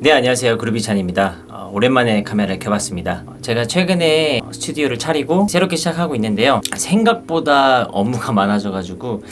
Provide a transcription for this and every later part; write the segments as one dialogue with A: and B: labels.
A: 네, 안녕하세요. 그루비찬입니다. 오랜만에 카메라를 켜봤습니다. 제가 최근에 스튜디오를 차리고 새롭게 시작하고 있는데요. 생각보다 업무가 많아져가지고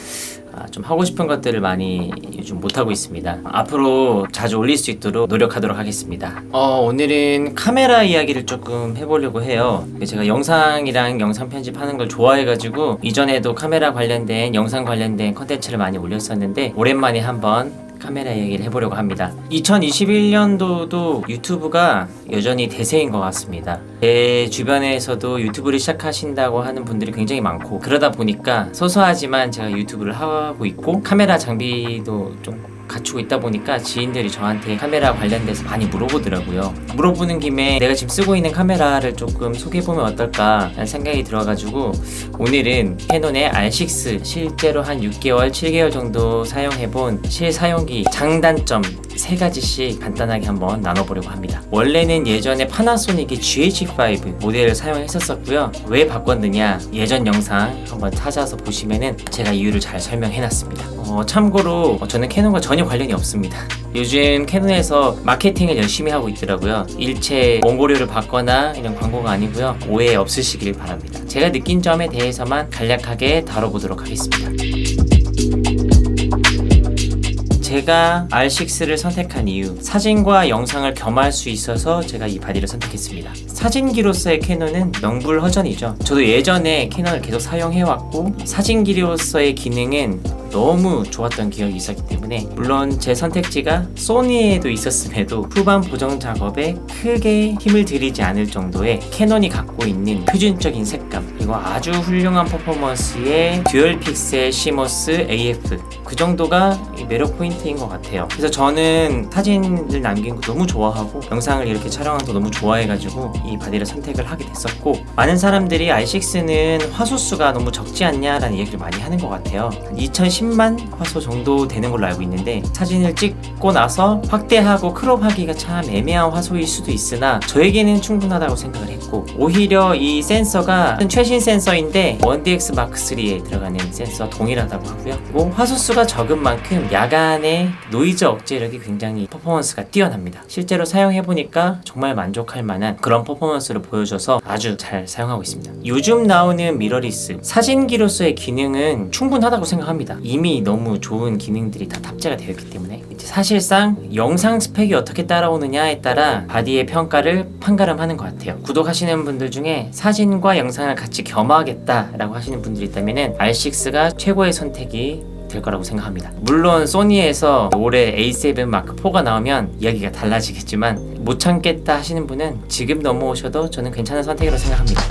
A: 좀 하고 싶은 것들을 많이 요즘 못하고 있습니다. 앞으로 자주 올릴 수 있도록 노력하도록 하겠습니다. 오늘은 카메라 이야기를 조금 해보려고 해요. 제가 영상이랑 영상 편집하는 걸 좋아해가지고 이전에도 카메라 관련된 영상 관련된 컨텐츠를 많이 올렸었는데 오랜만에 한번 카메라 얘기를 해보려고 합니다. 2021년도도 유튜브가 여전히 대세인 것 같습니다. 제 주변에서도 유튜브를 시작하신다고 하는 분들이 굉장히 많고, 그러다 보니까 소소하지만 제가 유튜브를 하고 있고 카메라 장비도 좀 갖추고 있다 보니까 지인들이 저한테 카메라 관련돼서 많이 물어보더라고요. 물어보는 김에 내가 지금 쓰고 있는 카메라를 조금 소개해보면 어떨까 라는 생각이 들어가지고 오늘은 캐논의 R6 실제로 한 6개월, 7개월 정도 사용해본 실사용기 장단점 3가지씩 간단하게 한번 나눠보려고 합니다. 원래는 예전에 파나소닉의 GH5 모델을 사용했었고요. 왜 바꿨느냐, 예전 영상 한번 찾아서 보시면은 제가 이유를 잘 설명해놨습니다. 참고로 저는 캐논과 전혀 관련이 없습니다. 요즘 캐논에서 마케팅을 열심히 하고 있더라고요. 일체 원고료를 받거나 이런 광고가 아니고요. 오해 없으시길 바랍니다. 제가 느낀 점에 대해서만 간략하게 다뤄보도록 하겠습니다. 제가 R6를 선택한 이유, 사진과 영상을 겸할 수 있어서 제가 이 바디를 선택했습니다. 사진기로서의 캐논은 명불허전이죠. 저도 예전에 캐논을 계속 사용해왔고 사진기로서의 기능은 너무 좋았던 기억이 있었기 때문에, 물론 제 선택지가 소니에도 있었음에도 후반 보정 작업에 크게 힘을 들이지 않을 정도의 캐논이 갖고 있는 표준적인 색감, 그리고 아주 훌륭한 퍼포먼스의 듀얼 픽셀 시모스 AF, 그 정도가 매력 포인트인 것 같아요. 그래서 저는 사진을 남기는 거 너무 좋아하고 영상을 이렇게 촬영하는 거 너무 좋아해가지고 이 바디를 선택을 하게 됐었고, 많은 사람들이 R6는 화소수가 너무 적지 않냐라는 얘기를 많이 하는 것 같아요. 2010만 화소 정도 되는 걸로 알고 있는데, 사진을 찍고 나서 확대하고 크롭하기가 참 애매한 화소일 수도 있으나 저에게는 충분하다고 생각을 했고, 오히려 이 센서가 최신 센서인데 1DX 마크 3에 들어가는 센서와 동일하다고 하고요. 그리고 화소수가 적은 만큼 야간에 노이즈 억제력이 굉장히 퍼포먼스가 뛰어납니다. 실제로 사용해보니까 정말 만족할 만한 그런 퍼포먼스를 보여줘서 아주 잘 사용하고 있습니다. 요즘 나오는 미러리스, 사진기로서의 기능은 충분하다고 생각합니다. 이미 너무 좋은 기능들이 다 탑재가 되어 있기 때문에 사실상 영상 스펙이 어떻게 따라오느냐에 따라 바디의 평가를 판가름하는 것 같아요. 구독하시는 분들 중에 사진과 영상을 같이 겸하겠다라고 하시는 분들이 있다면 R6가 최고의 선택이 될 거라고 생각합니다. 물론 소니에서 올해 A7 마크 4가 나오면 이야기가 달라지겠지만 못 참겠다 하시는 분은 지금 넘어오셔도 저는 괜찮은 선택이라고 생각합니다.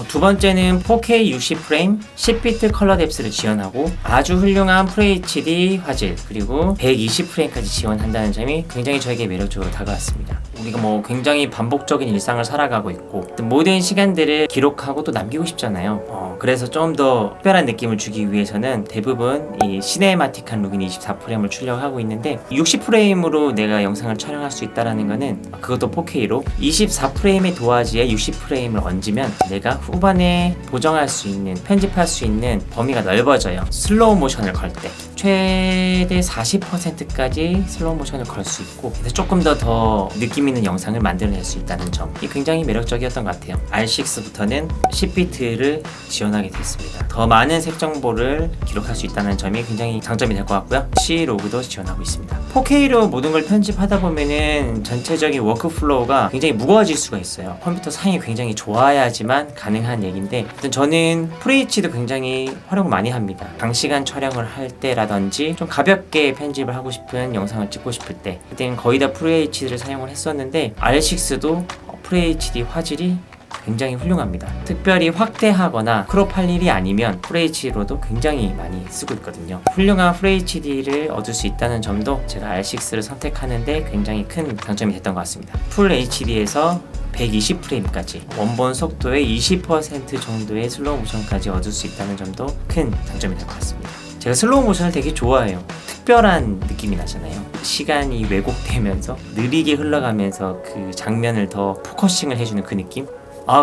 A: 두 번째는 4K 60프레임 10비트 컬러 뎁스를 지원하고 아주 훌륭한 FHD 화질, 그리고 120프레임까지 지원한다는 점이 굉장히 저에게 매력적으로 다가왔습니다. 우리가 굉장히 반복적인 일상을 살아가고 있고 모든 시간들을 기록하고 또 남기고 싶잖아요. 그래서 좀 더 특별한 느낌을 주기 위해서는 대부분 이 시네마틱한 룩인 24프레임을 출력하고 있는데, 60프레임으로 내가 영상을 촬영할 수 있다는 거는, 그것도 4K로 24프레임의 도화지에 60프레임을 얹으면 내가 후반에 보정할 수 있는, 편집할 수 있는 범위가 넓어져요. 슬로우 모션을 걸 때 최대 40%까지 슬로우 모션을 걸 수 있고, 그래서 조금 더 느낌 있는 영상을 만들어낼 수 있다는 점이 굉장히 매력적이었던 것 같아요. R6부터는 10비트를 지원하게 됐습니다. 더 많은 색 정보를 기록할 수 있다는 점이 굉장히 장점이 될 것 같고요. C-로그도 지원하고 있습니다. 4K로 모든 걸 편집하다 보면은 전체적인 워크플로우가 굉장히 무거워질 수가 있어요. 컴퓨터 사양이 굉장히 좋아야지만 가능한 얘기인데, 저는 FHD도 굉장히 활용을 많이 합니다. 장시간 촬영을 할 때라든지 좀 가볍게 편집을 하고 싶은 영상을 찍고 싶을 때, 그때는 거의 다 FHD를 사용을 했었는데 R6도 FHD 화질이 굉장히 훌륭합니다. 특별히 확대하거나 크롭할 일이 아니면 FHD로도 굉장히 많이 쓰고 있거든요. 훌륭한 FHD를 얻을 수 있다는 점도 제가 R6를 선택하는데 굉장히 큰 장점이 됐던 것 같습니다. 풀 HD에서 120프레임까지 원본 속도의 20% 정도의 슬로우 모션까지 얻을 수 있다는 점도 큰 장점이 될 것 같습니다. 제가 슬로우 모션을 되게 좋아해요. 특별한 느낌이 나잖아요. 시간이 왜곡되면서 느리게 흘러가면서 그 장면을 더 포커싱을 해주는 그 느낌?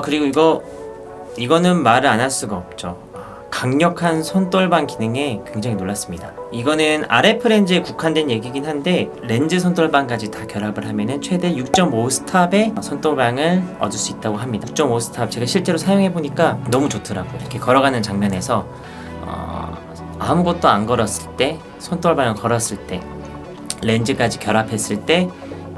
A: 그리고 이거는 말을 안 할 수가 없죠. 강력한 손떨방 기능에 굉장히 놀랐습니다. 이거는 RF 렌즈에 국한된 얘기긴 한데 렌즈 손떨방까지 다 결합을 하면은 최대 6.5 스탑의 손떨방을 얻을 수 있다고 합니다. 6.5 스탑 제가 실제로 사용해보니까 너무 좋더라고요. 이렇게 걸어가는 장면에서 아무것도 안 걸었을 때, 손떨방을 걸었을 때, 렌즈까지 결합했을 때,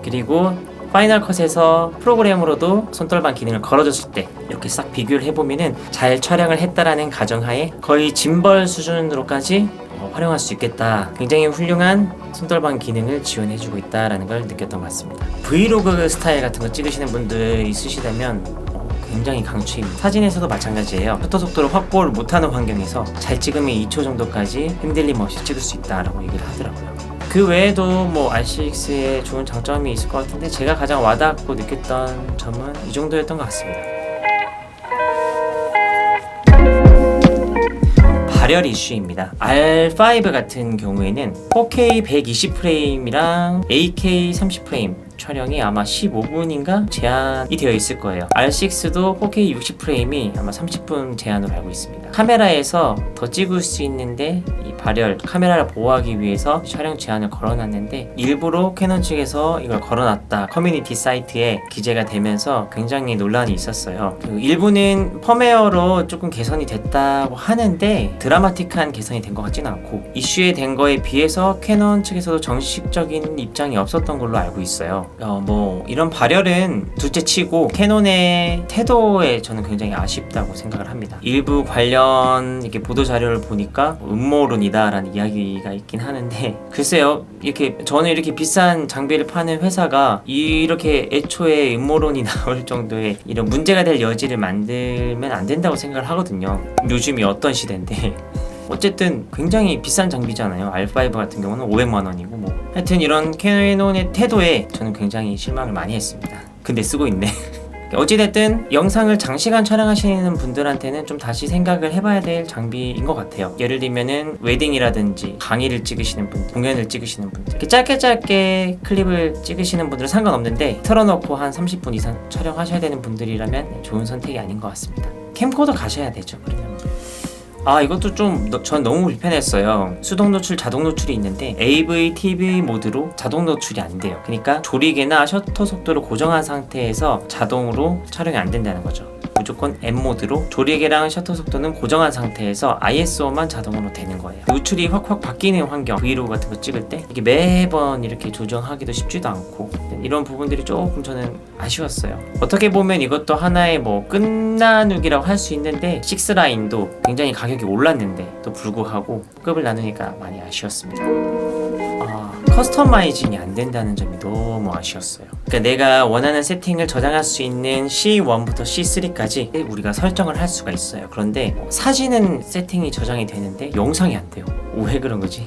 A: 그리고 파이널 컷에서 프로그램으로도 손떨방 기능을 걸어줬을 때 이렇게 싹 비교를 해보면은 잘 촬영을 했다라는 가정하에 거의 짐벌 수준으로까지 활용할 수 있겠다. 굉장히 훌륭한 손떨방 기능을 지원해주고 있다라는 걸 느꼈던 것 같습니다. 브이로그 스타일 같은 거 찍으시는 분들 있으시다면 굉장히 강추입니다. 사진에서도 마찬가지예요. 셔터 속도를 확보를 못하는 환경에서 잘 찍으면 2초 정도까지 흔들림 없이 찍을 수 있다라고 얘기를 하더라고요. 그 외에도 뭐 R6의 좋은 장점이 있을 것 같은데 제가 가장 와닿고 느꼈던 점은 이 정도였던 것 같습니다. 발열 이슈입니다. R5 같은 경우에는 4K 120프레임이랑 8K 30프레임 촬영이 아마 15분인가 제한이 되어 있을 거예요. R6도 4K 60프레임이 아마 30분 제한으로 알고 있습니다. 카메라에서 더 찍을 수 있는데 이 발열, 카메라를 보호하기 위해서 촬영 제한을 걸어놨는데 일부러 캐논 측에서 이걸 걸어놨다 커뮤니티 사이트에 기재가 되면서 굉장히 논란이 있었어요. 일부는 펌웨어로 조금 개선이 됐다고 하는데 드라마틱한 개선이 된 것 같지는 않고 이슈에 된 거에 비해서 캐논 측에서도 정식적인 입장이 없었던 걸로 알고 있어요. 뭐 이런 발열은 둘째치고 캐논의 태도에 저는 굉장히 아쉽다고 생각을 합니다. 일부 관련 이렇게 보도 자료를 보니까 음모론이다라는 이야기가 있긴 하는데 글쎄요, 이렇게 저는 이렇게 비싼 장비를 파는 회사가 이렇게 애초에 음모론이 나올 정도의 이런 문제가 될 여지를 만들면 안 된다고 생각을 하거든요. 요즘이 어떤 시대인데 어쨌든 굉장히 비싼 장비잖아요. R5 같은 경우는 500만 원이고 뭐 하여튼 이런 캐논의 태도에 저는 굉장히 실망을 많이 했습니다. 근데 쓰고 있네. 어찌됐든 영상을 장시간 촬영하시는 분들한테는 좀 다시 생각을 해봐야 될 장비인 것 같아요. 예를 들면은 웨딩이라든지 강의를 찍으시는 분들, 공연을 찍으시는 분들, 이렇게 짧게 클립을 찍으시는 분들은 상관없는데 틀어놓고 한 30분 이상 촬영하셔야 되는 분들이라면 좋은 선택이 아닌 것 같습니다. 캠코더 가셔야 되죠. 그러면 이것도 좀 전 너무 불편했어요. 수동 노출, 자동 노출이 있는데 AV, TV 모드로 자동 노출이 안 돼요. 그러니까 조리개나 셔터 속도를 고정한 상태에서 자동으로 촬영이 안 된다는 거죠. 무조건 M 모드로 조리개랑 셔터 속도는 고정한 상태에서 ISO만 자동으로 되는 거예요. 노출이 확 바뀌는 환경, 브이로그 같은 거 찍을 때 이게 매번 이렇게 조정하기도 쉽지도 않고 이런 부분들이 조금 저는 아쉬웠어요. 어떻게 보면 이것도 하나의 뭐 끝나누기라고 할 수 있는데 6라인도 굉장히 가격이 올랐는데 또 불구하고 급을 나누니까 많이 아쉬웠습니다. 커스터마이징이 안 된다는 점이 너무 아쉬웠어요. 그러니까 내가 원하는 세팅을 저장할 수 있는 C1부터 C3까지 우리가 설정을 할 수가 있어요. 그런데 사진은 세팅이 저장이 되는데 영상이 안 돼요. 왜 그런 거지?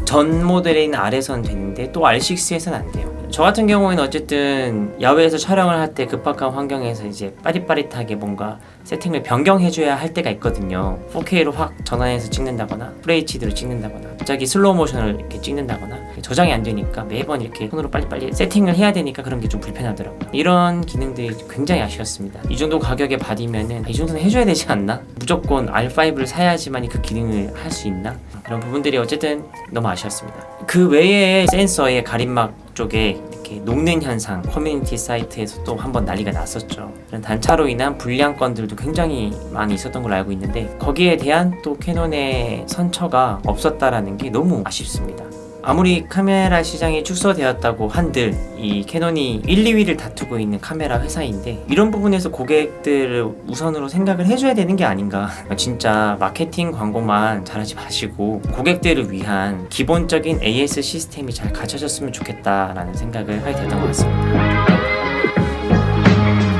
A: 전 모델에 있는 R에서는 되는데 또 R6에서는 안 돼요. 저 같은 경우에는 어쨌든 야외에서 촬영을 할 때 급박한 환경에서 이제 빠릿빠릿하게 뭔가 세팅을 변경해줘야 할 때가 있거든요. 4K로 확 전환해서 찍는다거나 FHD로 찍는다거나 갑자기 슬로우 모션을 이렇게 찍는다거나 저장이 안 되니까 매번 이렇게 손으로 빨리빨리 세팅을 해야 되니까 그런 게 좀 불편하더라고요. 이런 기능들이 굉장히 아쉬웠습니다. 이 정도 가격에 받으면은 이 정도는 해줘야 되지 않나? 무조건 R5를 사야지만 그 기능을 할 수 있나? 그런 부분들이 어쨌든 너무 아쉬웠습니다. 그 외에 센서의 가림막 쪽에 이렇게 녹는 현상 커뮤니티 사이트에서 또 한번 난리가 났었죠. 이런 단차로 인한 불량 건들도 굉장히 많이 있었던 걸로 알고 있는데 거기에 대한 또 캐논의 선처가 없었다라는 게 너무 아쉽습니다. 아무리 카메라 시장이 축소되었다고 한들 이 캐논이 1, 2위를 다투고 있는 카메라 회사인데 이런 부분에서 고객들을 우선으로 생각을 해줘야 되는 게 아닌가. 진짜 마케팅 광고만 잘하지 마시고 고객들을 위한 기본적인 AS 시스템이 잘 갖춰졌으면 좋겠다라는 생각을 하게 됐던 것 같습니다.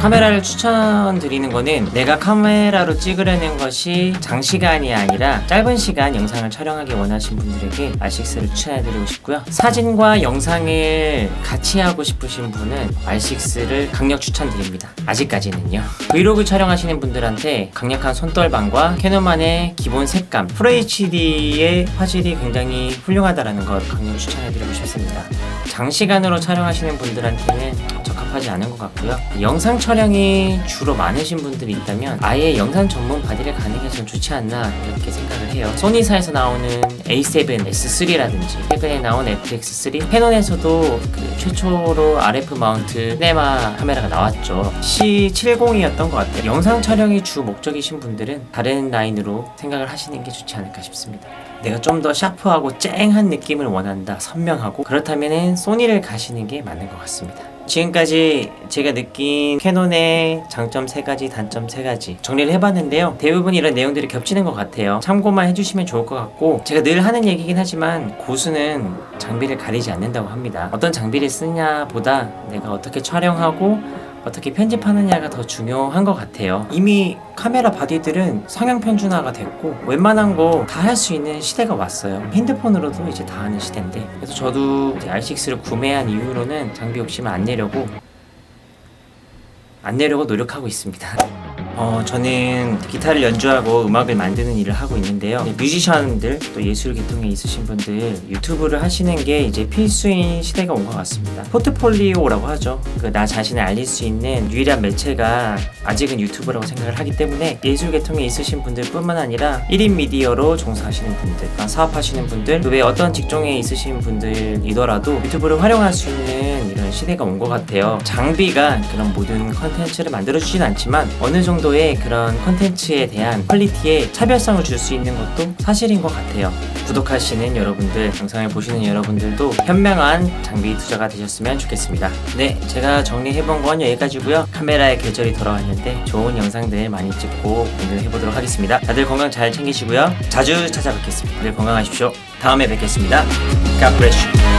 A: 카메라를 추천드리는 거는 내가 카메라로 찍으려는 것이 장시간이 아니라 짧은 시간 영상을 촬영하기 원하시는 분들에게 R6를 추천해드리고 싶고요. 사진과 영상을 같이 하고 싶으신 분은 R6를 강력 추천드립니다. 아직까지는요. 브이로그 촬영하시는 분들한테 강력한 손떨방과 캐논만의 기본 색감, FHD의 화질이 굉장히 훌륭하다는 걸 강력 추천해드리고 싶습니다. 장시간으로 촬영하시는 분들한테는 적합한 적합하지 않은 것 같고요. 영상 촬영이 주로 많으신 분들이 있다면 아예 영상 전문 바디를 가는 게 좀 좋지 않나 이렇게 생각을 해요. 소니사에서 나오는 A7S3라든지 최근에 나온 FX3, 캐논에서도 그 최초로 RF 마운트 시네마 카메라가 나왔죠. C70이었던 것 같아요. 영상 촬영이 주 목적이신 분들은 다른 라인으로 생각을 하시는 게 좋지 않을까 싶습니다. 내가 좀 더 샤프하고 쨍한 느낌을 원한다, 선명하고, 그렇다면 소니를 가시는 게 맞는 것 같습니다. 지금까지 제가 느낀 캐논의 장점 3가지, 단점 3가지 정리를 해봤는데요. 대부분 이런 내용들이 겹치는 것 같아요. 참고만 해주시면 좋을 것 같고, 제가 늘 하는 얘기긴 하지만 고수는 장비를 가리지 않는다고 합니다. 어떤 장비를 쓰냐 보다 내가 어떻게 촬영하고 어떻게 편집하느냐가 더 중요한 것 같아요. 이미 카메라 바디들은 성형 편준화가 됐고 웬만한 거 다 할 수 있는 시대가 왔어요. 핸드폰으로도 이제 다 하는 시대인데, 그래서 저도 이제 R6를 구매한 이후로는 장비 욕심을 안 내려고 노력하고 있습니다. 저는 기타를 연주하고 음악을 만드는 일을 하고 있는데요. 뮤지션들, 또 예술 계통에 있으신 분들 유튜브를 하시는 게 이제 필수인 시대가 온 것 같습니다. 포트폴리오라고 하죠. 나 자신을 알릴 수 있는 유일한 매체가 아직은 유튜브라고 생각을 하기 때문에 예술 계통에 있으신 분들 뿐만 아니라 1인 미디어로 종사하시는 분들, 사업하시는 분들, 또 왜 어떤 직종에 있으신 분들이더라도 유튜브를 활용할 수 있는 이런 시대가 온 것 같아요. 장비가 그런 모든 컨텐츠를 만들어주진 않지만 어느 정도의 그런 컨텐츠에 대한 퀄리티에 차별성을 줄 수 있는 것도 사실인 것 같아요. 구독하시는 여러분들, 영상을 보시는 여러분들도 현명한 장비 투자가 되셨으면 좋겠습니다. 네, 제가 정리해본 건 여기까지고요. 카메라의 계절이 돌아왔는데 좋은 영상들 많이 찍고 공유해보도록 하겠습니다. 다들 건강 잘 챙기시고요. 자주 찾아뵙겠습니다. 다들 건강하십시오. 다음에 뵙겠습니다. God bless you.